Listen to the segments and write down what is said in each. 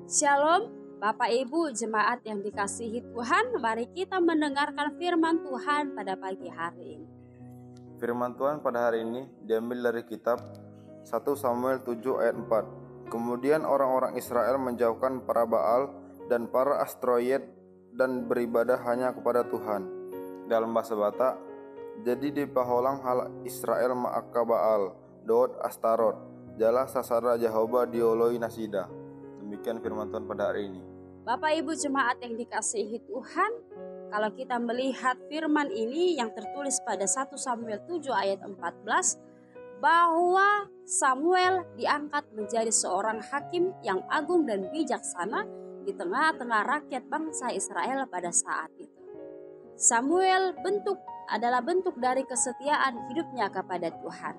Shalom, Bapak Ibu jemaat yang dikasihi Tuhan, mari kita mendengarkan firman Tuhan pada pagi hari ini. Firman Tuhan pada hari ini diambil dari kitab 1 Samuel 7 ayat 4. Kemudian orang-orang Israel menjauhkan para Baal dan para Astroyed dan beribadah hanya kepada Tuhan. Dalam bahasa Batak, jadi di paholang hal Israel ma'aka Baal, Dod Astarot, jala sasara Jehovah dioloi nasida. Demikian firman Tuhan pada hari ini. Bapak Ibu jemaat yang dikasihi Tuhan, kalau kita melihat firman ini yang tertulis pada 1 Samuel 7 ayat 14, bahwa Samuel diangkat menjadi seorang hakim yang agung dan bijaksana di tengah-tengah rakyat bangsa Israel pada saat itu. Samuel adalah bentuk dari kesetiaan hidupnya kepada Tuhan.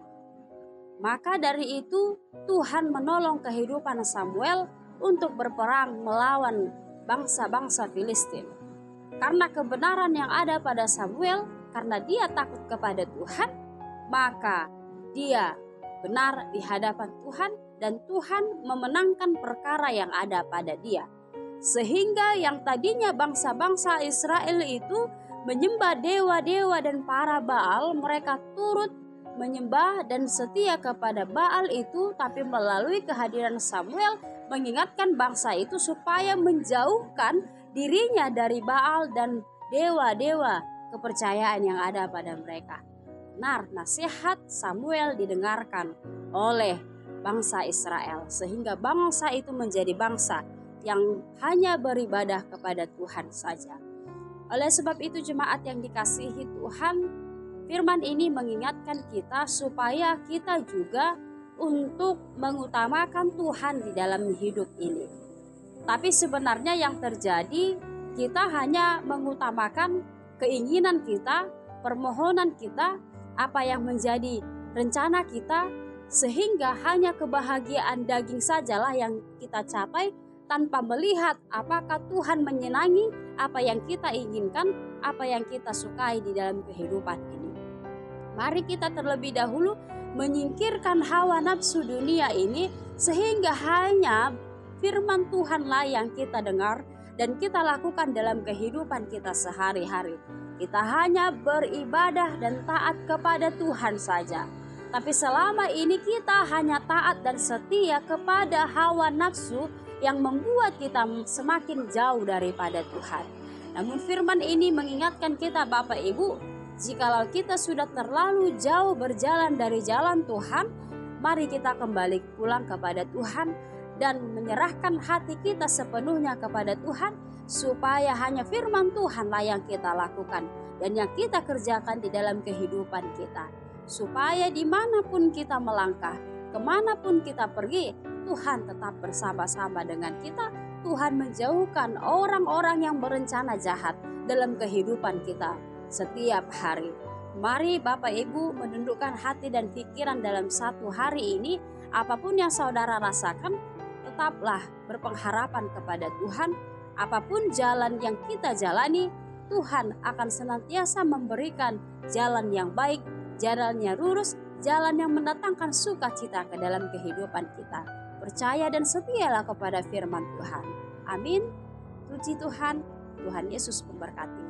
Maka dari itu Tuhan menolong kehidupan Samuel untuk berperang melawan bangsa-bangsa Filistin. Karena kebenaran yang ada pada Samuel, karena dia takut kepada Tuhan, maka dia benar di hadapan Tuhan dan Tuhan memenangkan perkara yang ada pada dia. Sehingga yang tadinya bangsa-bangsa Israel itu menyembah dewa-dewa dan para Baal, mereka turut menyembah dan setia kepada Baal itu, tapi melalui kehadiran Samuel mengingatkan bangsa itu supaya menjauhkan dirinya dari Baal dan dewa-dewa kepercayaan yang ada pada mereka. Benar, nasihat Samuel didengarkan oleh bangsa Israel sehingga bangsa itu menjadi bangsa yang hanya beribadah kepada Tuhan saja. Oleh sebab itu jemaat yang dikasihi Tuhan, firman ini mengingatkan kita supaya kita juga untuk mengutamakan Tuhan di dalam hidup ini. Tapi sebenarnya yang terjadi, kita hanya mengutamakan keinginan kita, permohonan kita, apa yang menjadi rencana kita, sehingga hanya kebahagiaan daging sajalah yang kita capai tanpa melihat apakah Tuhan menyenangi apa yang kita inginkan, apa yang kita sukai di dalam kehidupan ini. Mari kita terlebih dahulu menyingkirkan hawa nafsu dunia ini sehingga hanya firman Tuhanlah yang kita dengar dan kita lakukan dalam kehidupan kita sehari-hari. Kita hanya beribadah dan taat kepada Tuhan saja. Tapi selama ini kita hanya taat dan setia kepada hawa nafsu yang membuat kita semakin jauh daripada Tuhan. Namun firman ini mengingatkan kita Bapak Ibu, jikalau kita sudah terlalu jauh berjalan dari jalan Tuhan, mari kita kembali pulang kepada Tuhan dan menyerahkan hati kita sepenuhnya kepada Tuhan, supaya hanya firman Tuhanlah yang kita lakukan dan yang kita kerjakan di dalam kehidupan kita. Supaya dimanapun kita melangkah, kemanapun kita pergi, Tuhan tetap bersama-sama dengan kita. Tuhan menjauhkan orang-orang yang berencana jahat dalam kehidupan kita setiap hari. Mari Bapak Ibu menundukkan hati dan pikiran dalam satu hari ini. Apapun yang saudara rasakan, tetaplah berpengharapan kepada Tuhan. Apapun jalan yang kita jalani, Tuhan akan senantiasa memberikan jalan yang baik, jalan yang lurus, jalan yang mendatangkan sukacita ke dalam kehidupan kita. Percaya dan setialah kepada firman Tuhan. Amin. Puji Tuhan. Tuhan Yesus memberkati.